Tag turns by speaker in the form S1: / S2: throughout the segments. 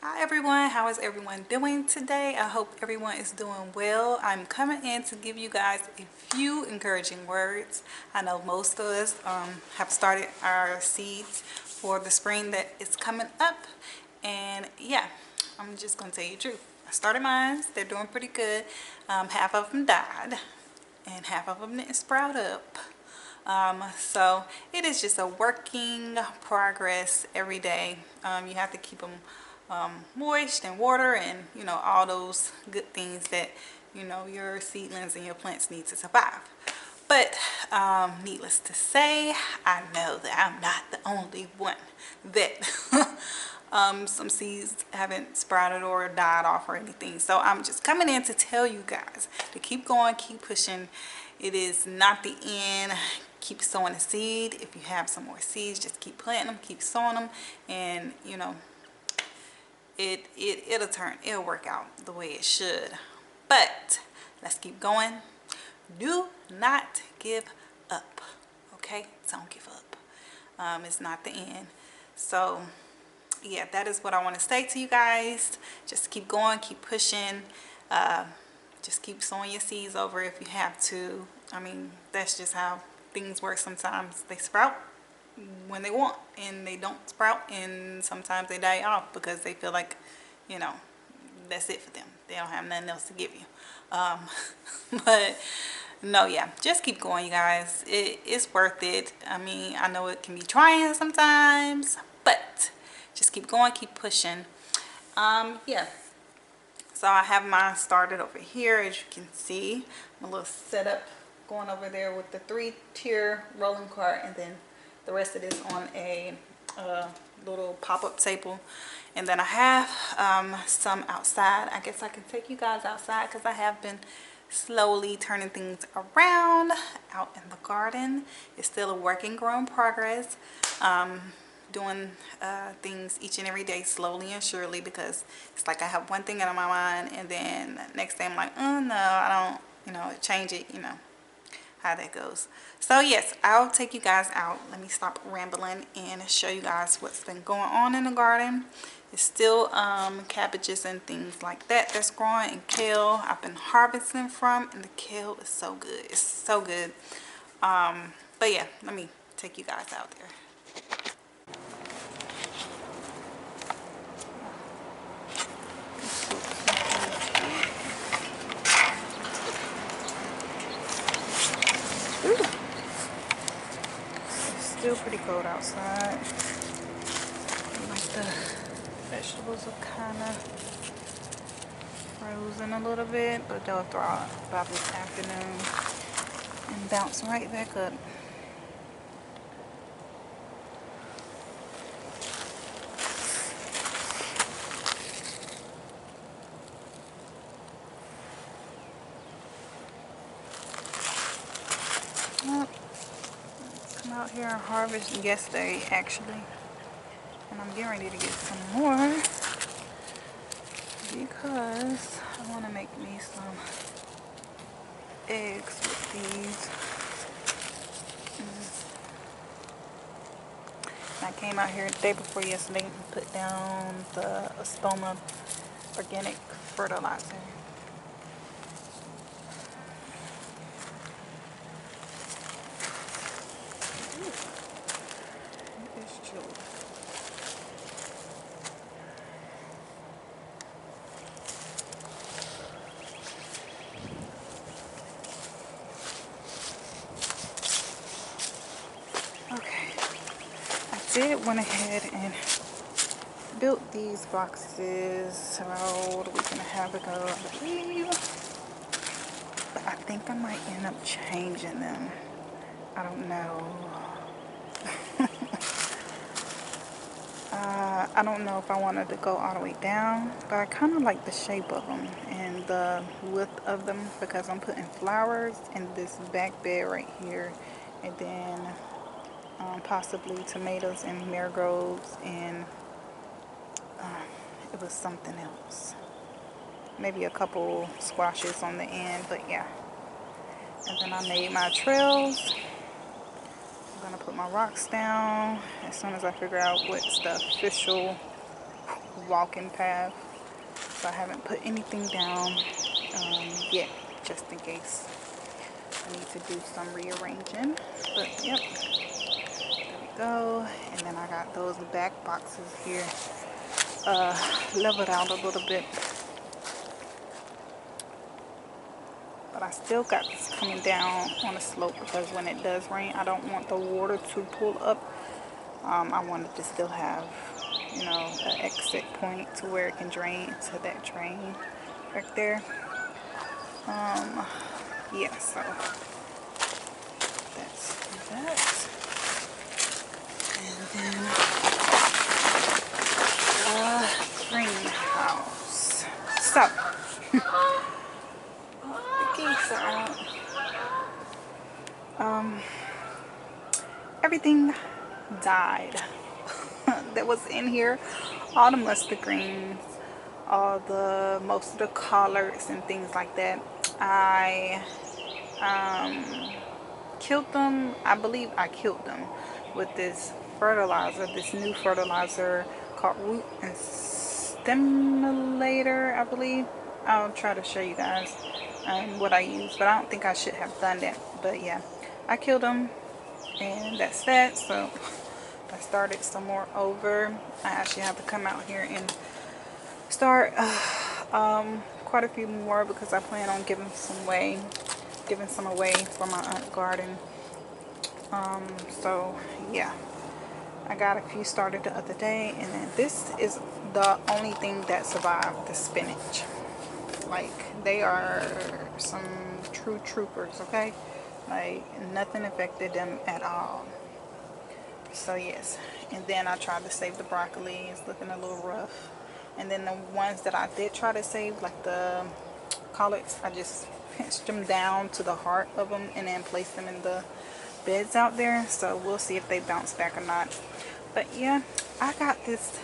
S1: Hi everyone, how is everyone doing today? I hope everyone is doing well. I'm coming in to give you guys a few encouraging words. I know most of us have started our seeds for the spring that is coming up, and yeah, I'm just gonna tell you the truth. I started mine, they're doing pretty good. Half of them died and half of them didn't sprout up. So it is just a working progress every day. You have to keep them moist and water and all those good things that your seedlings and your plants need to survive. But needless to say, I know that I'm not the only one that some seeds haven't sprouted or died off or anything. So I'm just coming in to tell you guys to keep going, keep pushing. It is not the end. Keep sowing a seed. If you have some more seeds, just keep planting them, keep sowing them, and it'll work out the way it should. But let's keep going. Do not give up. Okay, don't give up. It's not the end. So yeah, that is what I want to say to you guys. Just keep going, keep pushing. Just keep sowing your seeds over if you have to. I mean, that's just how things work. Sometimes they sprout when they want and they don't sprout, and sometimes they die off because they feel like that's it for them. They don't have nothing else to give you. But no, yeah, just keep going, you guys. It's worth it. I mean, I know it can be trying sometimes, but just keep going, keep pushing. Yeah, so I have mine started over here, as you can see. My little setup going over there with the 3-tier rolling cart, and then the rest of this on a little pop-up table. And then I have some outside. I guess I can take you guys outside because I have been slowly turning things around out in the garden. It's still a work and grow in progress. Doing things each and every day slowly and surely, because it's like I have one thing in my mind and then next day I'm like, oh no, I don't, change it, how that goes. So yes, I'll take you guys out. Let me stop rambling and show you guys what's been going on in the garden. It's still cabbages and things like that that's growing, and kale I've been harvesting from, and the kale is so good. It's so good. But yeah, let me take you guys out there. It's still pretty cold outside. Like the vegetables are kind of frozen a little bit, but they'll thaw out about this afternoon and bounce right back up. Well, come out here and harvest yesterday actually, and I'm getting ready to get some more because I want to make me some eggs with these. I came out here the day before yesterday and put down the Stoma organic fertilizer. It's chilly. Okay, I went ahead and built these boxes about a week and a half ago, I believe. But I think I might end up changing them. I don't know. I don't know if I wanted to go all the way down, but I kind of like the shape of them and the width of them, because I'm putting flowers in this back bed right here, and then possibly tomatoes and marigolds, and it was something else, maybe a couple squashes on the end, but yeah. And then I made my trails. I'm gonna put my rocks down as soon as I figure out what's the official walking path. So I haven't put anything down yet, just in case I need to do some rearranging. But yep, there we go. And then I got those back boxes here leveled out a little bit. But I still got this coming down on the slope because when it does rain, I don't want the water to pull up. I wanted to still have, you know, an exit point to where it can drain to that drain right there. Yeah, so that's that. And then greenhouse. So the geese are out. Everything died that was in here. All the mustard greens, all the most of the collards and things like that. I killed them. I believe I killed them with this fertilizer, this new fertilizer called root and stimulator, I believe. I'll try to show you guys what I use, but I don't think I should have done that. But yeah, I killed them, and that's that. So I started some more over. I actually have to come out here and start quite a few more because I plan on giving some away for my aunt garden. So yeah, I got a few started the other day, and then this is the only thing that survived the spinach. Like, they are some true troopers, okay? Like, nothing affected them at all. So yes, and then I tried to save the broccoli. It's looking a little rough. And then the ones that I did try to save, like the collards, I just pinched them down to the heart of them and then placed them in the beds out there. So we'll see if they bounce back or not. But yeah, I got this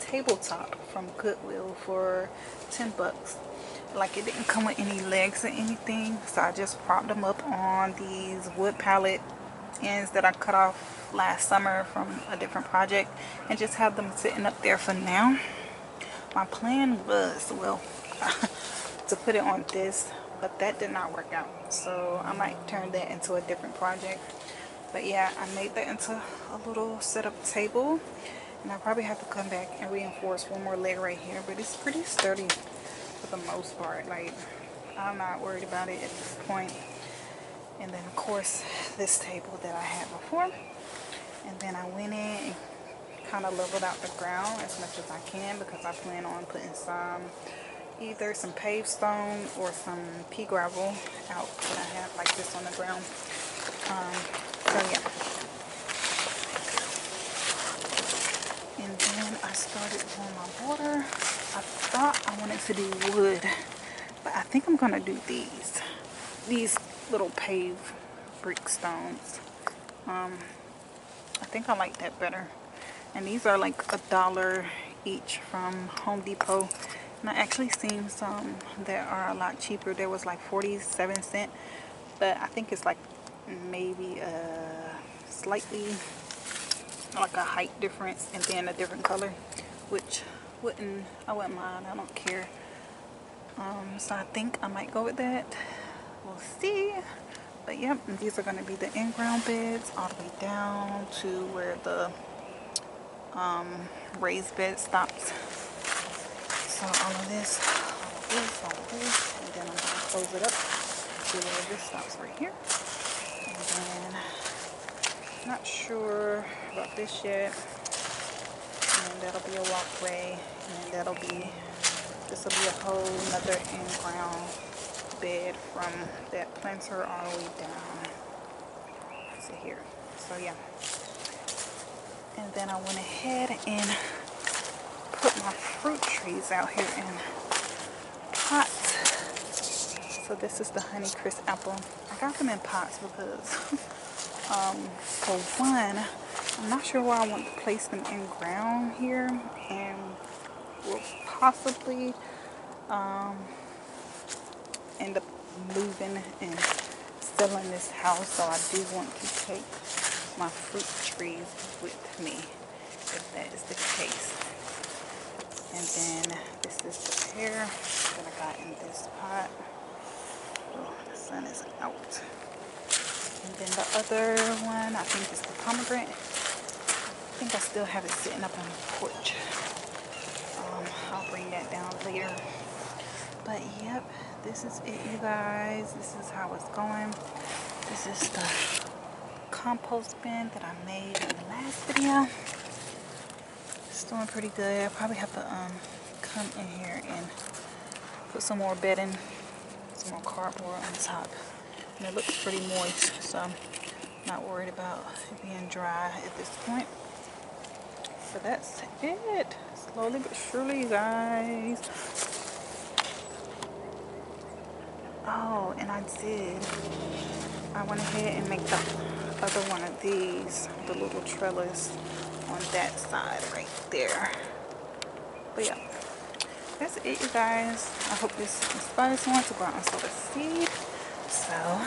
S1: tabletop from Goodwill for 10 bucks. Like, it didn't come with any legs or anything, so I just propped them up on these wood pallet ends that I cut off last summer from a different project, and just have them sitting up there for now. My plan was, well, to put it on this, but that did not work out, so I might turn that into a different project. But yeah, I made that into a little setup table, and I probably have to come back and reinforce one more leg right here, but it's pretty sturdy for the most part. Like, I'm not worried about it at this point. And then of course this table that I had before, and then I went in and kind of leveled out the ground as much as I can because I plan on putting either some paved stone or some pea gravel out that I have like this on the ground. So yeah. And then I started on my water. I thought I wanted to do wood, but I think I'm gonna do these little paved brick stones. I think I like that better. And these are like $1 each from Home Depot. And I actually seen some that are a lot cheaper. There was like 47 cents, but I think it's like maybe slightly like a height difference and then a different color, which I wouldn't mind. I don't care. So I think I might go with that. We'll see. But yep, these are going to be the in-ground beds all the way down to where the raised bed stops. So all of this, and then I'm going to close it up to where this stops right here. And then, not sure about this yet. And then that'll be a walkway, and then this will be a whole nother in-ground bed from that planter all the way down to here. So yeah. And then I went ahead and put my fruit trees out here in pots. So this is the Honeycrisp apple. I got them in pots because for one, I'm not sure where I want to place them in ground here, and will possibly end up moving and selling this house. So I do want to take my fruit trees with me if that is the case. And then this is the pear that I got in this pot. Oh, the sun is out. And then the other one, I think is the pomegranate. I think I still have it sitting up on the porch. I'll bring that down later. But yep, this is it, you guys. This is how it's going. This is the compost bin that I made in the last video. It's doing pretty good. I probably have to come in here and put some more bedding, some more cardboard on top. And it looks pretty moist, so I'm not worried about it being dry at this point. But that's it. Slowly but surely, you guys. Oh, and I went ahead and make the other one of these, the little trellis on that side right there. But yeah, that's it, you guys. I hope this inspires someone to go out and sow the seed. So